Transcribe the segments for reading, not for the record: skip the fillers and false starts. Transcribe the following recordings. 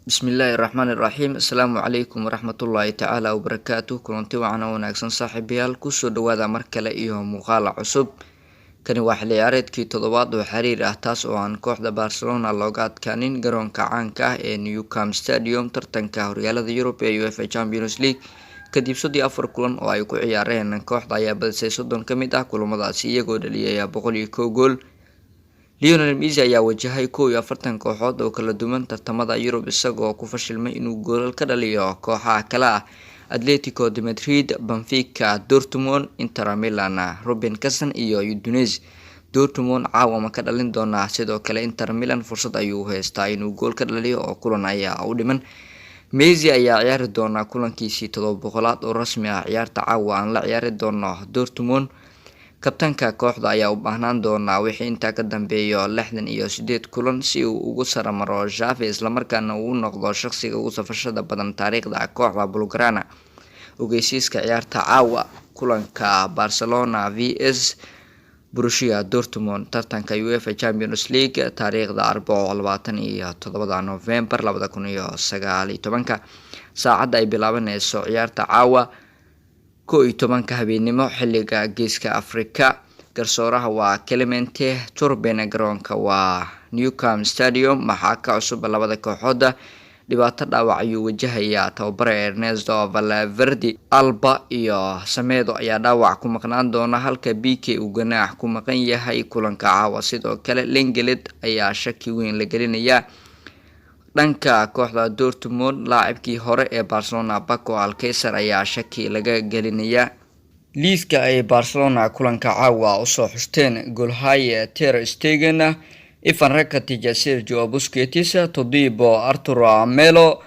Bismillahirrahmanirrahim. Assalamualaikum warahmatullahi ta'ala wabarakatuh. Kulanti wacan oo wanaagsan saaxiibayaal, kusoo dhawaada mar kale iyo muuqaal cusub. Kani waa xilli ciyaareedkii toddobaad oo xiriir ah taas oo aan kooxda Barcelona looga adkaanin garoonka caanka ah ee Nou Camp Stadium tartanka horyaalada Yurub ee UEFA Champions League. Kadib 4 kulan oo ay ku ciyaareen, kooxda ayaa badisay 30 ka mid ah kulamadaasi iyagoo dhaliyay 101 gool. Lionel Messi ayaa wajahay 41 kooxood oo kala duwan tartamada Yurub isagoo ku fashilmay inuu goolal ka dhaliyo kooxaha kale ah Atletico de Madrid, Benfica, Dortmund, Inter Milan, Robin Kasan iyo Udinese. Dortmund caawa ma ka dhalin doona, sidoo kale Inter Milan fursad ayuu haystaa inuu gool ka dhaliyo oo kulan ayaa u dhiman. Messi ayaa ciyaari doona kulankiisii 700aad oo rasmi ah. Ciyaarta caawa aan la ciyaari doono Dortmund. Kabtanka kooxda ayaa u baahnaan doona wixii inta ka dambeeyo 68 kulan si uu ugu saramaro Xavi isla markaana uu noqdo shakhsiga ugu safashada badan taariikhda kooxda Blaugrana. Ogeysiiska ciyaarta caawa kulanka Barcelona vs Borussia Dortmund tartanka UEFA Champions League taariikhda 27 November 2019 saacada ay bilaabanayso ciyaarta caawa 11 habeenimo xilliga Geeska Afrika. Garsooraha waa Clemente Turbine, garoonka waa Nou Camp Stadium. Maxaa ka cusub labada kooxood? Dhibaato dhaawac ayuu wajahayaa tababare Ernesto Valverde. Alba iyo Semedo ayaa dhaawac ku maqnaan doona halka BK uu ganaax ku maqan yahay kulanka caawa. Sidoo kale Lenglet ayaa shaki weyn la gelinayaa. Dhanka kooxda Dortmund, laacibkii hore ee Barcelona Paco Alcacer ayaa shaki laga gelinayaa. Liiska ay Barcelona kulanka caawa u soo xusteen goolhaye Ter Stegen, Ivan Rakitic, Sergio Busquets, Todibo, Arturo Melo,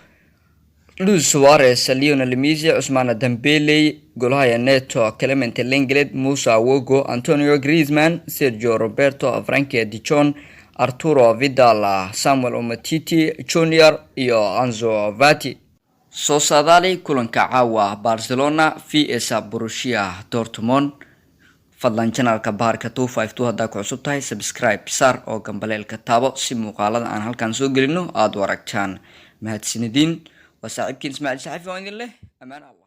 Luis Suarez, Lionel Messi, Ousmane Dembele, goolhaye Neto, Clemente Lenglet, Moussa Wogo, Antonio Griezmann, Sergio Roberto, Frankie de Jong, Arturo Vidal, Samuel Umtiti Junior iyo Ansu Fati. Soo saadaalay kulanka caawa Barcelona vs Borussia Dortmund. Fadlan channelka Baharka 252 haddaa ku cusub tahay, subscribe sar oo gambaleelka taabo si muuqaalada aan halkan soo gelino aad u aragtaan. Mahadsanidin. Waa saaxiibkiin Ismaaciil Saxafi oo idin leh amaan Allah.